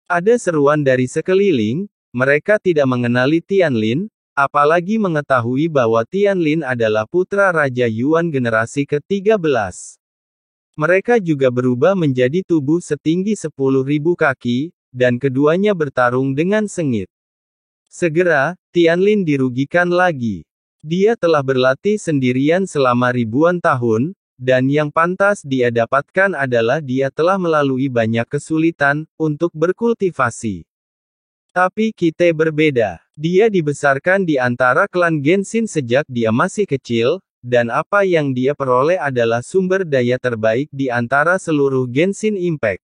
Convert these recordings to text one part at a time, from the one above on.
Ada seruan dari sekeliling, mereka tidak mengenali Tianlin, apalagi mengetahui bahwa Tianlin adalah putra Raja Yuan generasi ke-13. Mereka juga berubah menjadi tubuh setinggi 10.000 kaki, dan keduanya bertarung dengan sengit. Segera, Tianlin dirugikan lagi. Dia telah berlatih sendirian selama ribuan tahun, dan yang pantas dia dapatkan adalah dia telah melalui banyak kesulitan untuk berkultivasi. Tapi Kite berbeda. Dia dibesarkan di antara klan Genshin sejak dia masih kecil, dan apa yang dia peroleh adalah sumber daya terbaik di antara seluruh Genshin Impact.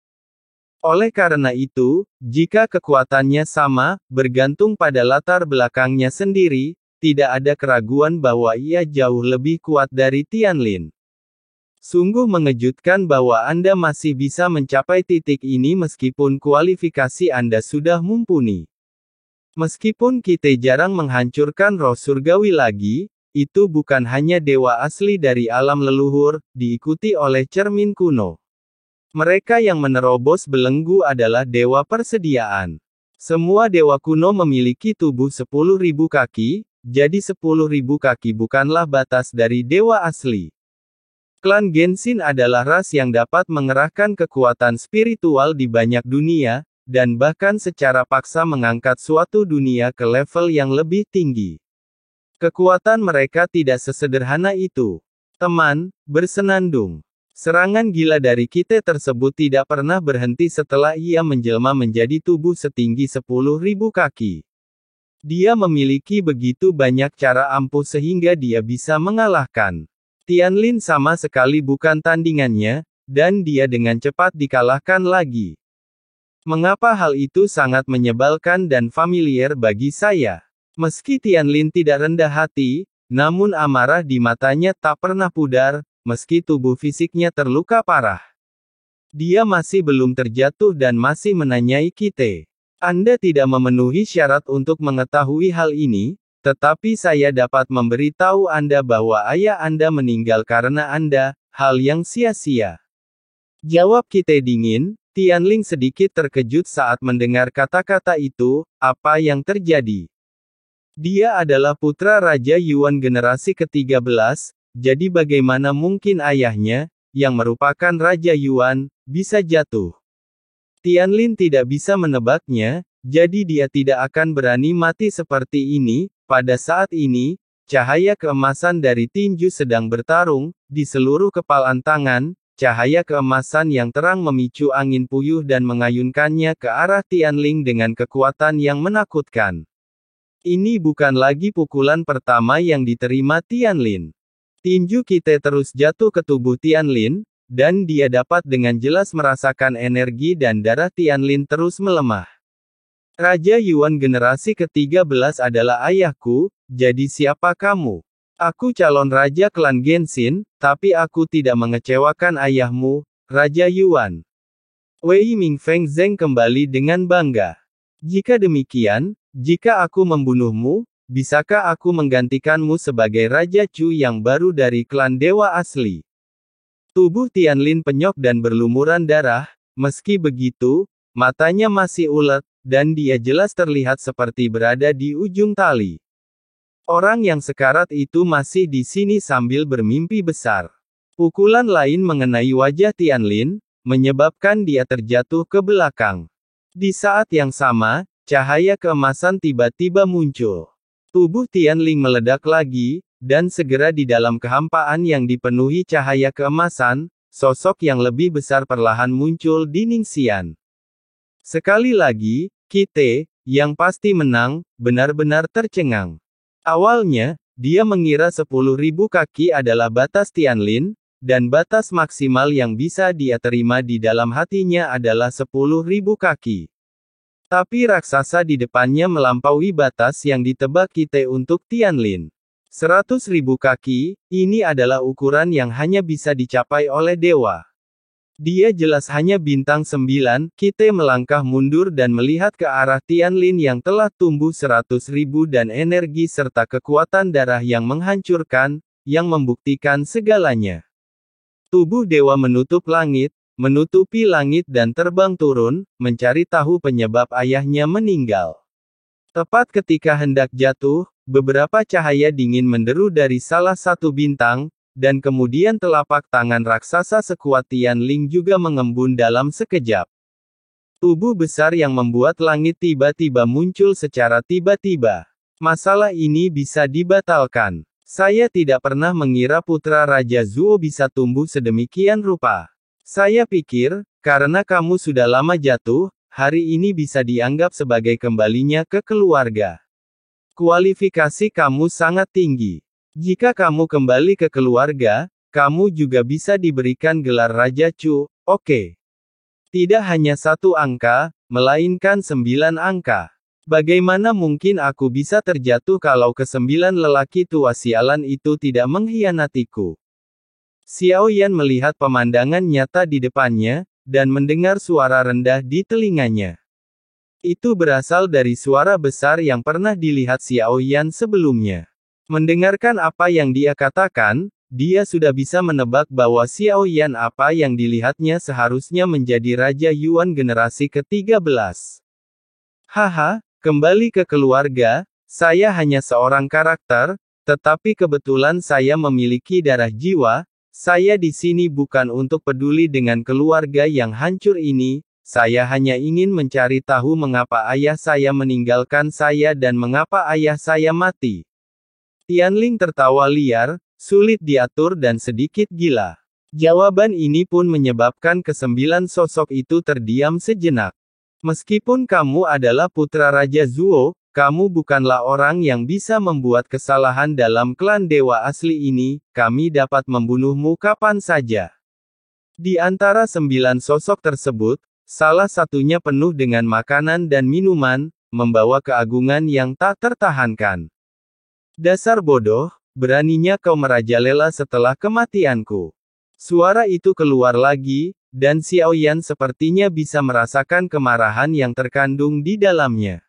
Oleh karena itu, jika kekuatannya sama, bergantung pada latar belakangnya sendiri, tidak ada keraguan bahwa ia jauh lebih kuat dari Tianlin. Sungguh mengejutkan bahwa Anda masih bisa mencapai titik ini meskipun kualifikasi Anda sudah mumpuni. Meskipun kita jarang menghancurkan roh surgawi lagi, itu bukan hanya dewa asli dari alam leluhur, diikuti oleh cermin kuno. Mereka yang menerobos belenggu adalah dewa persediaan. Semua dewa kuno memiliki tubuh 10.000 kaki, jadi 10.000 kaki bukanlah batas dari dewa asli. Klan Genshin adalah ras yang dapat mengerahkan kekuatan spiritual di banyak dunia, dan bahkan secara paksa mengangkat suatu dunia ke level yang lebih tinggi. Kekuatan mereka tidak sesederhana itu. Teman, bersenandung. Serangan gila dari Kite tersebut tidak pernah berhenti setelah ia menjelma menjadi tubuh setinggi 10.000 kaki. Dia memiliki begitu banyak cara ampuh sehingga dia bisa mengalahkan Tianlin sama sekali bukan tandingannya, dan dia dengan cepat dikalahkan lagi. Mengapa hal itu sangat menyebalkan dan familiar bagi saya? Meski Tianlin tidak rendah hati, namun amarah di matanya tak pernah pudar, meski tubuh fisiknya terluka parah. Dia masih belum terjatuh dan masih menanyai Kite. Anda tidak memenuhi syarat untuk mengetahui hal ini, tetapi saya dapat memberitahu Anda bahwa ayah Anda meninggal karena Anda, hal yang sia-sia. Jawab Kite dingin. Tianling sedikit terkejut saat mendengar kata-kata itu. Apa yang terjadi? Dia adalah putra Raja Yuan generasi ke-13, jadi bagaimana mungkin ayahnya, yang merupakan Raja Yuan, bisa jatuh? Tianlin tidak bisa menebaknya, jadi dia tidak akan berani mati seperti ini. Pada saat ini, cahaya keemasan dari tinju sedang bertarung, di seluruh kepalan tangan, cahaya keemasan yang terang memicu angin puyuh dan mengayunkannya ke arah Tianling dengan kekuatan yang menakutkan. Ini bukan lagi pukulan pertama yang diterima Tianlin. Tinju Kite terus jatuh ke tubuh Tianlin, dan dia dapat dengan jelas merasakan energi dan darah Tianlin terus melemah. Raja Yuan generasi ke-13 adalah ayahku, jadi siapa kamu? Aku calon raja klan Genshin, tapi aku tidak mengecewakan ayahmu, Raja Yuan. Wei Mingfeng Zeng kembali dengan bangga. Jika demikian, jika aku membunuhmu, bisakah aku menggantikanmu sebagai Raja Chu yang baru dari klan dewa asli? Tubuh Tianlin penyok dan berlumuran darah, meski begitu, matanya masih ulet, dan dia jelas terlihat seperti berada di ujung tali. Orang yang sekarat itu masih di sini sambil bermimpi besar. Pukulan lain mengenai wajah Tianlin, menyebabkan dia terjatuh ke belakang. Di saat yang sama, cahaya keemasan tiba-tiba muncul. Tubuh Tianling meledak lagi, dan segera di dalam kehampaan yang dipenuhi cahaya keemasan, sosok yang lebih besar perlahan muncul di Ningxian. Sekali lagi, Kite, yang pasti menang, benar-benar tercengang. Awalnya, dia mengira 10.000 kaki adalah batas Tianlin, dan batas maksimal yang bisa dia terima di dalam hatinya adalah 10.000 kaki. Tapi raksasa di depannya melampaui batas yang ditebak Kite untuk Tianlin. 100.000 kaki, ini adalah ukuran yang hanya bisa dicapai oleh dewa. Dia jelas hanya bintang 9, Kite melangkah mundur dan melihat ke arah Tianlin yang telah tumbuh 100.000 dan energi serta kekuatan darah yang menghancurkan, yang membuktikan segalanya. Tubuh dewa menutup langit, menutupi langit dan terbang turun, mencari tahu penyebab ayahnya meninggal. Tepat ketika hendak jatuh, beberapa cahaya dingin menderu dari salah satu bintang, dan kemudian telapak tangan raksasa sekuat Tianling juga mengembun dalam sekejap. Tubuh besar yang membuat langit tiba-tiba muncul secara tiba-tiba. Masalah ini bisa dibatalkan. Saya tidak pernah mengira putra Raja Zuo bisa tumbuh sedemikian rupa. Saya pikir, karena kamu sudah lama jatuh, hari ini bisa dianggap sebagai kembalinya ke keluarga. Kualifikasi kamu sangat tinggi. Jika kamu kembali ke keluarga, kamu juga bisa diberikan gelar Raja Chu, oke. Tidak hanya 1 angka, melainkan 9 angka. Bagaimana mungkin aku bisa terjatuh kalau ke-9 lelaki tua sialan itu tidak mengkhianatiku? Xiao Yan melihat pemandangan nyata di depannya, dan mendengar suara rendah di telinganya. Itu berasal dari suara besar yang pernah dilihat Xiao Yan sebelumnya. Mendengarkan apa yang dia katakan, dia sudah bisa menebak bahwa Xiao Yan apa yang dilihatnya seharusnya menjadi Raja Yuan generasi ke-13. Haha, kembali ke keluarga, saya hanya seorang karakter, tetapi kebetulan saya memiliki darah jiwa, saya di sini bukan untuk peduli dengan keluarga yang hancur ini, saya hanya ingin mencari tahu mengapa ayah saya meninggalkan saya dan mengapa ayah saya mati. Tianling tertawa liar, sulit diatur dan sedikit gila. Jawaban ini pun menyebabkan ke-9 sosok itu terdiam sejenak. Meskipun kamu adalah putra Raja Zuo, kamu bukanlah orang yang bisa membuat kesalahan dalam klan dewa asli ini, kami dapat membunuhmu kapan saja. Di antara 9 sosok tersebut, salah satunya penuh dengan makanan dan minuman, membawa keagungan yang tak tertahankan. Dasar bodoh, beraninya kau merajalela setelah kematianku. Suara itu keluar lagi, dan Xiao Yan sepertinya bisa merasakan kemarahan yang terkandung di dalamnya.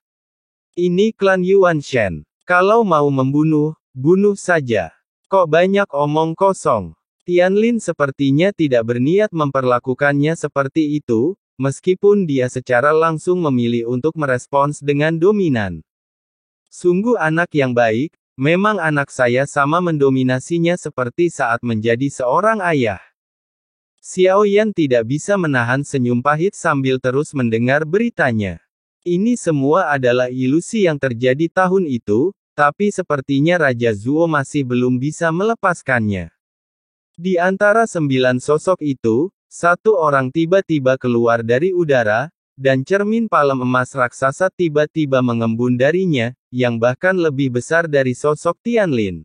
Ini klan Yuan Shen. Kalau mau membunuh, bunuh saja. Kok banyak omong kosong. Tianlin sepertinya tidak berniat memperlakukannya seperti itu, meskipun dia secara langsung memilih untuk merespons dengan dominan. Sungguh anak yang baik. Memang anak saya sama mendominasinya seperti saat menjadi seorang ayah. Xiao Yan tidak bisa menahan senyum pahit sambil terus mendengar beritanya. Ini semua adalah ilusi yang terjadi tahun itu, tapi sepertinya Raja Zuo masih belum bisa melepaskannya. Di antara 9 sosok itu, 1 orang tiba-tiba keluar dari udara, dan cermin palem emas raksasa tiba-tiba mengembun darinya, yang bahkan lebih besar dari sosok Tianlin.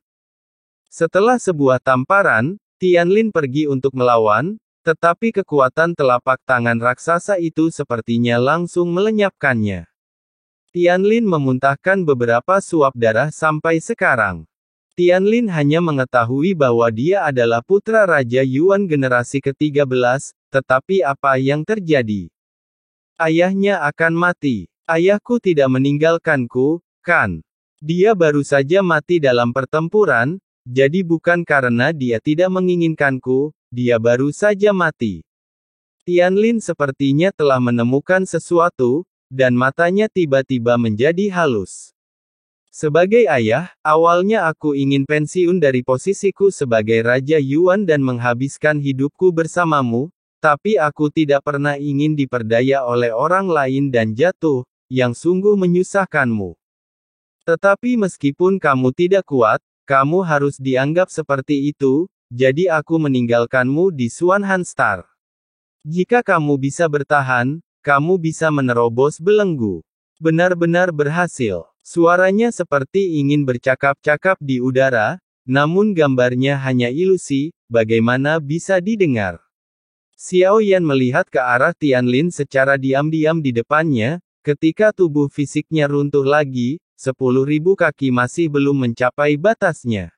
Setelah sebuah tamparan, Tianlin pergi untuk melawan, tetapi kekuatan telapak tangan raksasa itu sepertinya langsung melenyapkannya. Tianlin memuntahkan beberapa suap darah sampai sekarang. Tianlin hanya mengetahui bahwa dia adalah putra Raja Yuan generasi ke-13, tetapi apa yang terjadi? Ayahnya akan mati. Ayahku tidak meninggalkanku, kan? Dia baru saja mati dalam pertempuran, jadi bukan karena dia tidak menginginkanku, dia baru saja mati. Tianlin sepertinya telah menemukan sesuatu, dan matanya tiba-tiba menjadi halus. Sebagai ayah, awalnya aku ingin pensiun dari posisiku sebagai Raja Yuan dan menghabiskan hidupku bersamamu, tapi aku tidak pernah ingin diperdaya oleh orang lain dan jatuh, yang sungguh menyusahkanmu. Tetapi meskipun kamu tidak kuat, kamu harus dianggap seperti itu, jadi aku meninggalkanmu di Xuanhan Star. Jika kamu bisa bertahan, kamu bisa menerobos belenggu. Benar-benar berhasil. Suaranya seperti ingin bercakap-cakap di udara, namun gambarnya hanya ilusi, bagaimana bisa didengar. Xiao Yan melihat ke arah Tianlin secara diam-diam di depannya, ketika tubuh fisiknya runtuh lagi, 10.000 kaki masih belum mencapai batasnya.